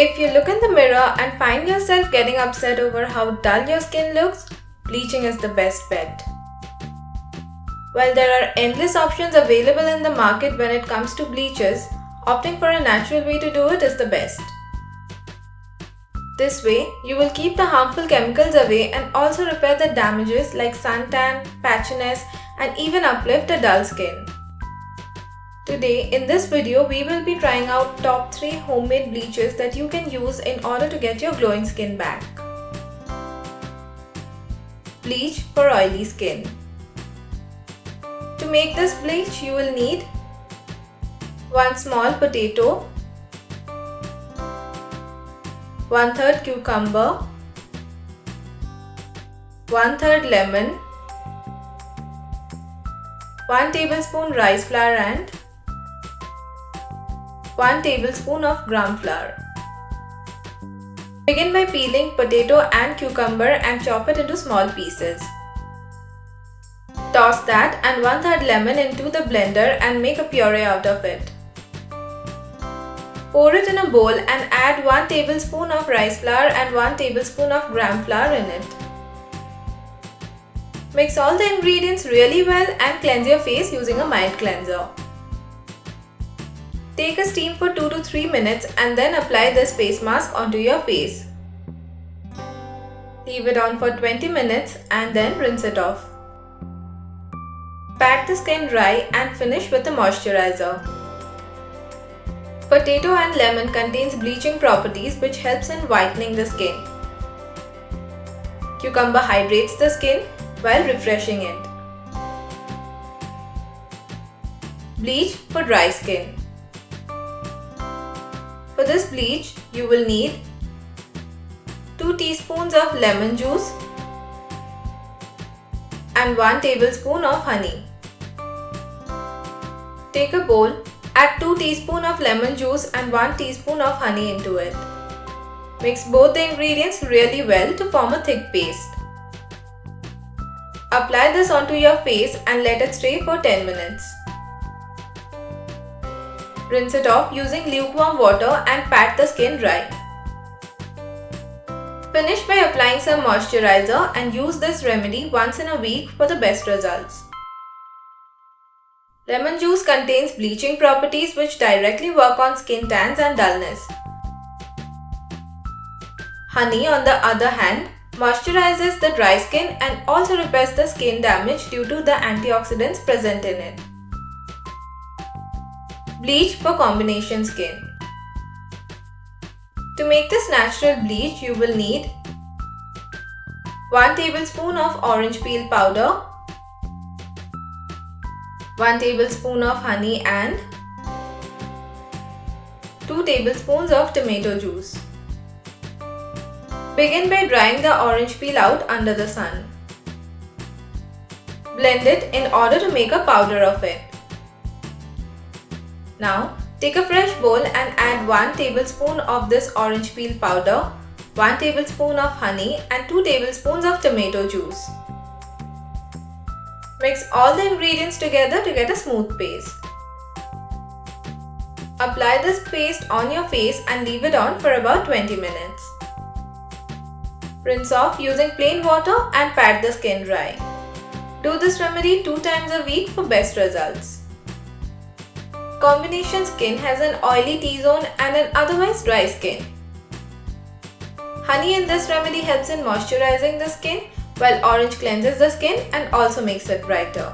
If you look in the mirror and find yourself getting upset over how dull your skin looks, bleaching is the best bet. While there are endless options available in the market when it comes to bleaches, opting for a natural way to do it is the best. This way, you will keep the harmful chemicals away and also repair the damages like suntan, patchiness, and even uplift a dull skin. Today, in this video, we will be trying out top 3 homemade bleaches that you can use in order to get your glowing skin back. Bleach for oily skin. To make this bleach, you will need 1 small potato, 1/3 cucumber, 1/3 lemon, 1 tablespoon rice flour and 1 tablespoon of gram flour. Begin by peeling potato and cucumber and chop it into small pieces. Toss that and 1/3 lemon into the blender and make a puree out of it. Pour it in a bowl and add 1 tablespoon of rice flour and 1 tablespoon of gram flour in it. Mix all the ingredients really well and cleanse your face using a mild cleanser. Take a steam for 2 to 3 minutes and then apply this face mask onto your face. Leave it on for 20 minutes and then rinse it off. Pat the skin dry and finish with a moisturizer. Potato and lemon contains bleaching properties which helps in whitening the skin. Cucumber hydrates the skin while refreshing it. Bleach for dry skin. For this bleach, you will need 2 teaspoons of lemon juice and 1 tablespoon of honey. Take a bowl, add 2 teaspoons of lemon juice and 1 teaspoon of honey into it. Mix both the ingredients really well to form a thick paste. Apply this onto your face and let it stay for 10 minutes. Rinse it off using lukewarm water and pat the skin dry. Finish by applying some moisturizer and use this remedy once in a week for the best results. Lemon juice contains bleaching properties which directly work on skin tans and dullness. Honey, on the other hand, moisturizes the dry skin and also repairs the skin damage due to the antioxidants present in it. Bleach for combination skin. To make this natural bleach, you will need 1 tablespoon of orange peel powder, 1 tablespoon of honey and 2 tablespoons of tomato juice. Begin by drying the orange peel out under the sun. Blend it in order to make a powder of it. Now, take a fresh bowl and add 1 tablespoon of this orange peel powder, 1 tablespoon of honey and 2 tablespoons of tomato juice. Mix all the ingredients together to get a smooth paste. Apply this paste on your face and leave it on for about 20 minutes. Rinse off using plain water and pat the skin dry. Do this remedy 2 times a week for best results. Combination skin has an oily T-zone and an otherwise dry skin. Honey in this remedy helps in moisturizing the skin, while orange cleanses the skin and also makes it brighter.